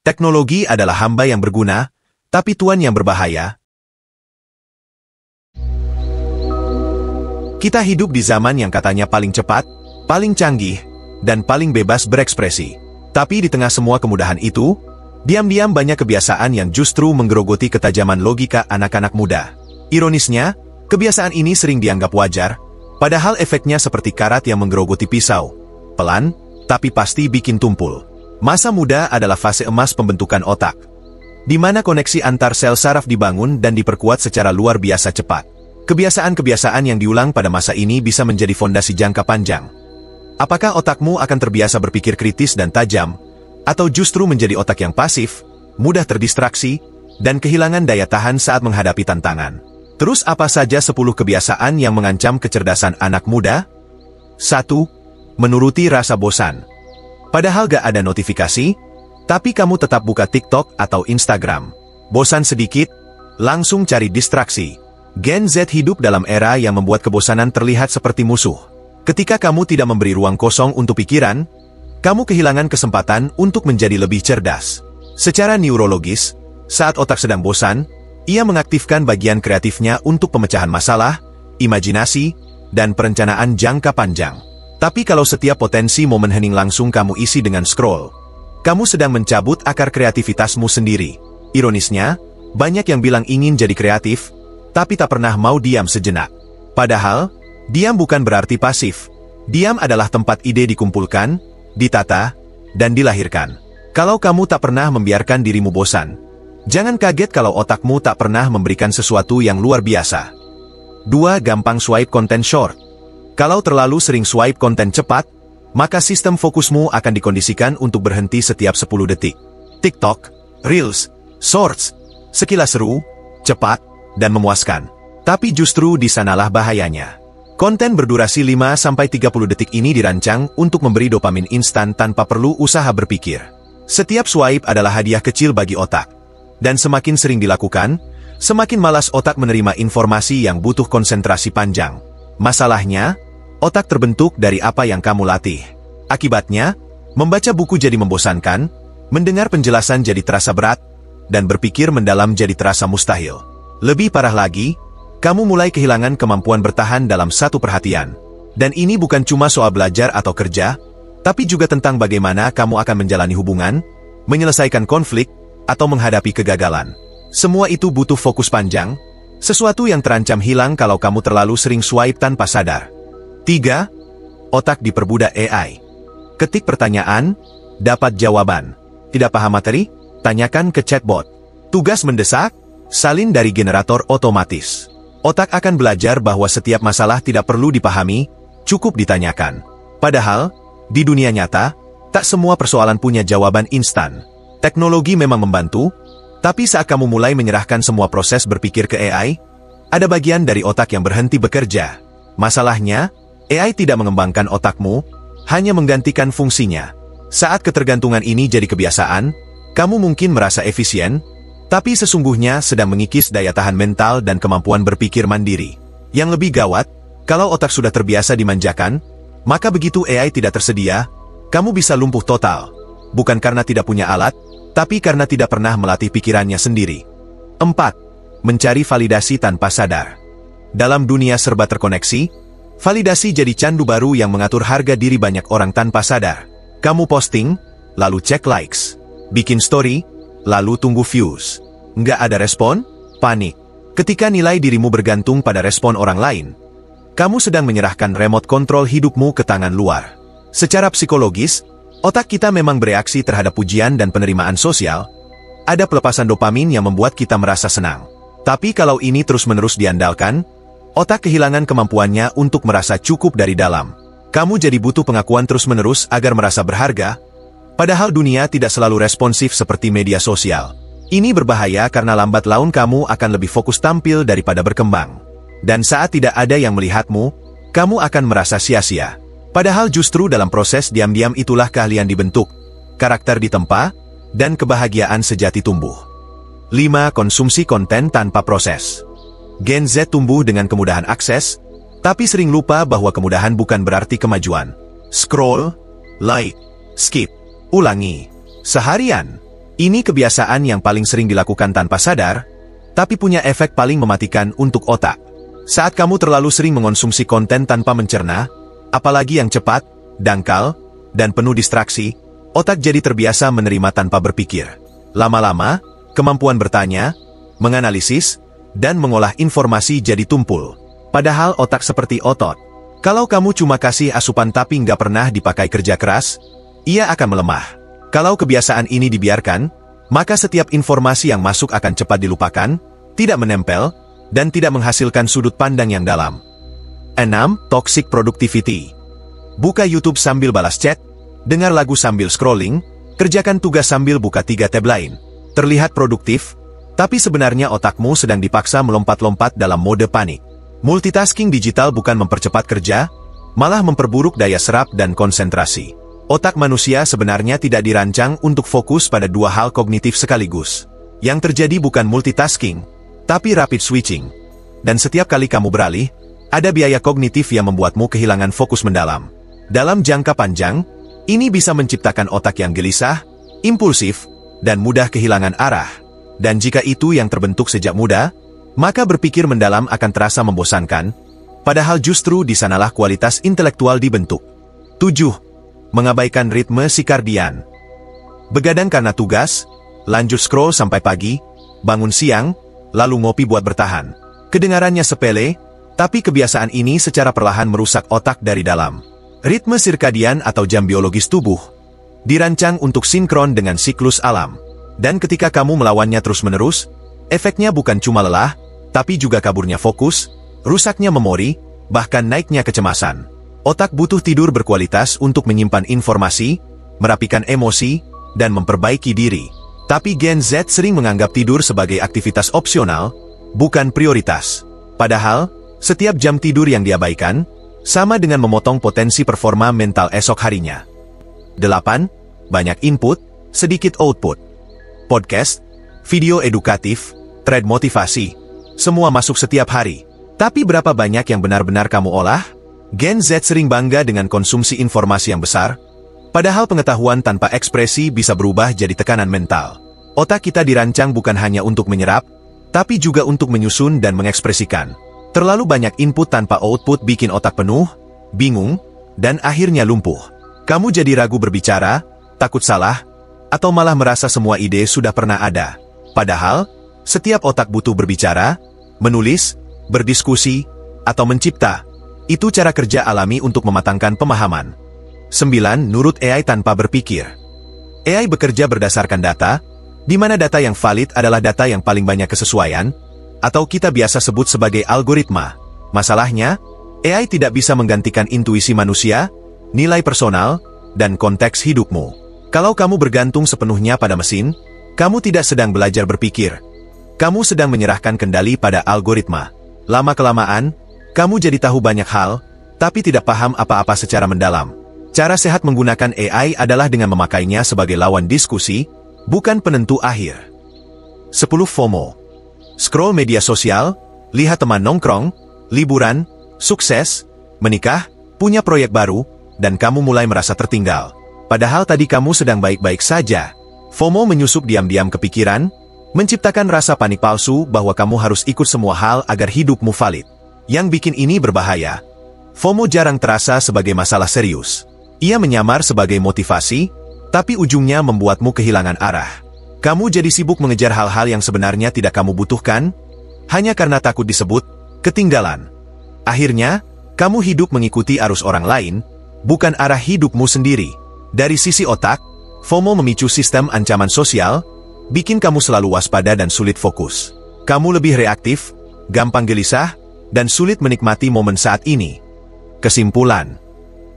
Teknologi adalah hamba yang berguna, tapi tuan yang berbahaya. Kita hidup di zaman yang katanya paling cepat, paling canggih, dan paling bebas berekspresi. Tapi di tengah semua kemudahan itu, diam-diam banyak kebiasaan yang justru menggerogoti ketajaman logika anak-anak muda. Ironisnya, kebiasaan ini sering dianggap wajar, padahal efeknya seperti karat yang menggerogoti pisau. Pelan, tapi pasti bikin tumpul. Masa muda adalah fase emas pembentukan otak, di mana koneksi antar sel saraf dibangun dan diperkuat secara luar biasa cepat. Kebiasaan-kebiasaan yang diulang pada masa ini bisa menjadi fondasi jangka panjang. Apakah otakmu akan terbiasa berpikir kritis dan tajam, atau justru menjadi otak yang pasif, mudah terdistraksi, dan kehilangan daya tahan saat menghadapi tantangan? Terus apa saja 10 kebiasaan yang mengancam kecerdasan anak muda? 1. Menuruti rasa bosan. Padahal gak ada notifikasi, tapi kamu tetap buka TikTok atau Instagram. Bosan sedikit, langsung cari distraksi. Gen Z hidup dalam era yang membuat kebosanan terlihat seperti musuh. Ketika kamu tidak memberi ruang kosong untuk pikiran, kamu kehilangan kesempatan untuk menjadi lebih cerdas. Secara neurologis, saat otak sedang bosan, ia mengaktifkan bagian kreatifnya untuk pemecahan masalah, imajinasi, dan perencanaan jangka panjang. Tapi kalau setiap potensi momen hening langsung kamu isi dengan scroll, kamu sedang mencabut akar kreativitasmu sendiri. Ironisnya, banyak yang bilang ingin jadi kreatif, tapi tak pernah mau diam sejenak. Padahal, diam bukan berarti pasif. Diam adalah tempat ide dikumpulkan, ditata, dan dilahirkan. Kalau kamu tak pernah membiarkan dirimu bosan, jangan kaget kalau otakmu tak pernah memberikan sesuatu yang luar biasa. 2. Gampang swipe konten short. Kalau terlalu sering swipe konten cepat, maka sistem fokusmu akan dikondisikan untuk berhenti setiap 10 detik. TikTok, Reels, Shorts, sekilas seru, cepat, dan memuaskan. Tapi justru di sanalah bahayanya. Konten berdurasi 5-30 detik ini dirancang untuk memberi dopamin instan tanpa perlu usaha berpikir. Setiap swipe adalah hadiah kecil bagi otak. Dan semakin sering dilakukan, semakin malas otak menerima informasi yang butuh konsentrasi panjang. Masalahnya, otak terbentuk dari apa yang kamu latih. Akibatnya, membaca buku jadi membosankan, mendengar penjelasan jadi terasa berat, dan berpikir mendalam jadi terasa mustahil. Lebih parah lagi, kamu mulai kehilangan kemampuan bertahan dalam satu perhatian. Dan ini bukan cuma soal belajar atau kerja, tapi juga tentang bagaimana kamu akan menjalani hubungan, menyelesaikan konflik, atau menghadapi kegagalan. Semua itu butuh fokus panjang, sesuatu yang terancam hilang kalau kamu terlalu sering swipe tanpa sadar. 3. Otak diperbudak AI. Ketik pertanyaan, dapat jawaban. Tidak paham materi? Tanyakan ke chatbot. Tugas mendesak? Salin dari generator otomatis. Otak akan belajar bahwa setiap masalah tidak perlu dipahami, cukup ditanyakan. Padahal, di dunia nyata, tak semua persoalan punya jawaban instan. Teknologi memang membantu, tapi saat kamu mulai menyerahkan semua proses berpikir ke AI, ada bagian dari otak yang berhenti bekerja. Masalahnya, AI tidak mengembangkan otakmu, hanya menggantikan fungsinya. Saat ketergantungan ini jadi kebiasaan, kamu mungkin merasa efisien, tapi sesungguhnya sedang mengikis daya tahan mental dan kemampuan berpikir mandiri. Yang lebih gawat, kalau otak sudah terbiasa dimanjakan, maka begitu AI tidak tersedia, kamu bisa lumpuh total. Bukan karena tidak punya alat, tapi karena tidak pernah melatih pikirannya sendiri. 4. Mencari validasi tanpa sadar. Dalam dunia serba terkoneksi, validasi jadi candu baru yang mengatur harga diri banyak orang tanpa sadar. Kamu posting, lalu cek likes. Bikin story, lalu tunggu views. Nggak ada respon? Panik. Ketika nilai dirimu bergantung pada respon orang lain, kamu sedang menyerahkan remote kontrol hidupmu ke tangan luar. Secara psikologis, otak kita memang bereaksi terhadap pujian dan penerimaan sosial. Ada pelepasan dopamin yang membuat kita merasa senang. Tapi kalau ini terus-menerus diandalkan, otak kehilangan kemampuannya untuk merasa cukup dari dalam. Kamu jadi butuh pengakuan terus-menerus agar merasa berharga, padahal dunia tidak selalu responsif seperti media sosial. Ini berbahaya karena lambat laun kamu akan lebih fokus tampil daripada berkembang. Dan saat tidak ada yang melihatmu, kamu akan merasa sia-sia. Padahal justru dalam proses diam-diam itulah keahlian dibentuk, karakter ditempa, dan kebahagiaan sejati tumbuh. 5. Konsumsi konten tanpa proses. Gen Z tumbuh dengan kemudahan akses, tapi sering lupa bahwa kemudahan bukan berarti kemajuan. Scroll, like, skip, ulangi, seharian, Ini kebiasaan yang paling sering dilakukan tanpa sadar, tapi punya efek paling mematikan untuk otak. Saat kamu terlalu sering mengonsumsi konten tanpa mencerna, apalagi yang cepat, dangkal, dan penuh distraksi, otak jadi terbiasa menerima tanpa berpikir. Lama-lama, kemampuan bertanya, menganalisis, dan mengolah informasi jadi tumpul. Padahal otak seperti otot. Kalau kamu cuma kasih asupan tapi nggak pernah dipakai kerja keras, ia akan melemah. Kalau kebiasaan ini dibiarkan, maka setiap informasi yang masuk akan cepat dilupakan, tidak menempel, dan tidak menghasilkan sudut pandang yang dalam. 6. Toxic Productivity. Buka YouTube sambil balas chat, dengar lagu sambil scrolling, kerjakan tugas sambil buka 3 tab lain. Terlihat produktif, tapi sebenarnya otakmu sedang dipaksa melompat-lompat dalam mode panik. Multitasking digital bukan mempercepat kerja, malah memperburuk daya serap dan konsentrasi. Otak manusia sebenarnya tidak dirancang untuk fokus pada 2 hal kognitif sekaligus. Yang terjadi bukan multitasking, tapi rapid switching. Dan setiap kali kamu beralih, ada biaya kognitif yang membuatmu kehilangan fokus mendalam. Dalam jangka panjang, ini bisa menciptakan otak yang gelisah, impulsif, dan mudah kehilangan arah. Dan jika itu yang terbentuk sejak muda, maka berpikir mendalam akan terasa membosankan, padahal justru di sanalah kualitas intelektual dibentuk. 7. Mengabaikan ritme sirkadian. Begadang karena tugas, lanjut scroll sampai pagi, bangun siang, lalu ngopi buat bertahan. Kedengarannya sepele, tapi kebiasaan ini secara perlahan merusak otak dari dalam. Ritme sirkadian atau jam biologis tubuh dirancang untuk sinkron dengan siklus alam. Dan ketika kamu melawannya terus-menerus, efeknya bukan cuma lelah, tapi juga kaburnya fokus, rusaknya memori, bahkan naiknya kecemasan. Otak butuh tidur berkualitas untuk menyimpan informasi, merapikan emosi, dan memperbaiki diri. Tapi Gen Z sering menganggap tidur sebagai aktivitas opsional, bukan prioritas. Padahal, setiap jam tidur yang diabaikan, sama dengan memotong potensi performa mental esok harinya. 8. Banyak input, sedikit output. Podcast, video edukatif, thread motivasi, semua masuk setiap hari. Tapi berapa banyak yang benar-benar kamu olah? Gen Z sering bangga dengan konsumsi informasi yang besar, padahal pengetahuan tanpa ekspresi bisa berubah jadi tekanan mental. Otak kita dirancang bukan hanya untuk menyerap, tapi juga untuk menyusun dan mengekspresikan. Terlalu banyak input tanpa output bikin otak penuh, bingung, dan akhirnya lumpuh. Kamu jadi ragu berbicara, takut salah, atau malah merasa semua ide sudah pernah ada. Padahal, setiap otak butuh berbicara, menulis, berdiskusi, atau mencipta. Itu cara kerja alami untuk mematangkan pemahaman. 9. Nurut AI tanpa berpikir. AI bekerja berdasarkan data, di mana data yang valid adalah data yang paling banyak kesesuaian, atau kita biasa sebut sebagai algoritma. Masalahnya, AI tidak bisa menggantikan intuisi manusia, nilai personal, dan konteks hidupmu. Kalau kamu bergantung sepenuhnya pada mesin, kamu tidak sedang belajar berpikir. Kamu sedang menyerahkan kendali pada algoritma. Lama-kelamaan, kamu jadi tahu banyak hal, tapi tidak paham apa-apa secara mendalam. Cara sehat menggunakan AI adalah dengan memakainya sebagai lawan diskusi, bukan penentu akhir. 10. FOMO. Scroll media sosial, lihat teman nongkrong, liburan, sukses, menikah, punya proyek baru, dan kamu mulai merasa tertinggal. Padahal tadi kamu sedang baik-baik saja. FOMO menyusup diam-diam ke pikiran, menciptakan rasa panik palsu bahwa kamu harus ikut semua hal agar hidupmu valid. Yang bikin ini berbahaya, FOMO jarang terasa sebagai masalah serius. Ia menyamar sebagai motivasi, tapi ujungnya membuatmu kehilangan arah. Kamu jadi sibuk mengejar hal-hal yang sebenarnya tidak kamu butuhkan, hanya karena takut disebut ketinggalan. Akhirnya, kamu hidup mengikuti arus orang lain, bukan arah hidupmu sendiri. Dari sisi otak, FOMO memicu sistem ancaman sosial, bikin kamu selalu waspada dan sulit fokus. Kamu lebih reaktif, gampang gelisah, dan sulit menikmati momen saat ini. Kesimpulan,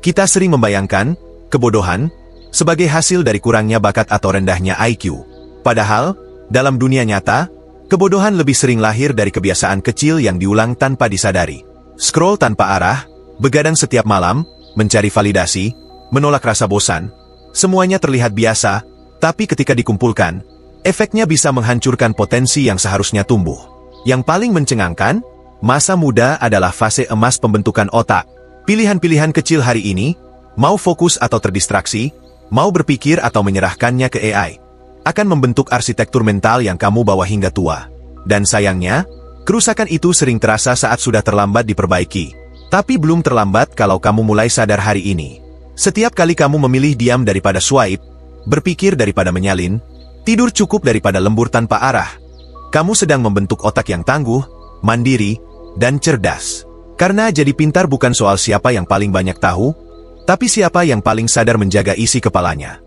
kita sering membayangkan kebodohan sebagai hasil dari kurangnya bakat atau rendahnya IQ. Padahal, dalam dunia nyata, kebodohan lebih sering lahir dari kebiasaan kecil yang diulang tanpa disadari. Scroll tanpa arah, begadang setiap malam, mencari validasi, menolak rasa bosan, semuanya terlihat biasa, tapi ketika dikumpulkan, efeknya bisa menghancurkan potensi yang seharusnya tumbuh. Yang paling mencengangkan, masa muda adalah fase emas pembentukan otak. Pilihan-pilihan kecil hari ini, mau fokus atau terdistraksi, mau berpikir atau menyerahkannya ke AI, akan membentuk arsitektur mental yang kamu bawa hingga tua. Dan sayangnya, kerusakan itu sering terasa saat sudah terlambat diperbaiki. Tapi belum terlambat kalau kamu mulai sadar hari ini. Setiap kali kamu memilih diam daripada swipe, berpikir daripada menyalin, tidur cukup daripada lembur tanpa arah, kamu sedang membentuk otak yang tangguh, mandiri, dan cerdas. Karena jadi pintar bukan soal siapa yang paling banyak tahu, tapi siapa yang paling sadar menjaga isi kepalanya.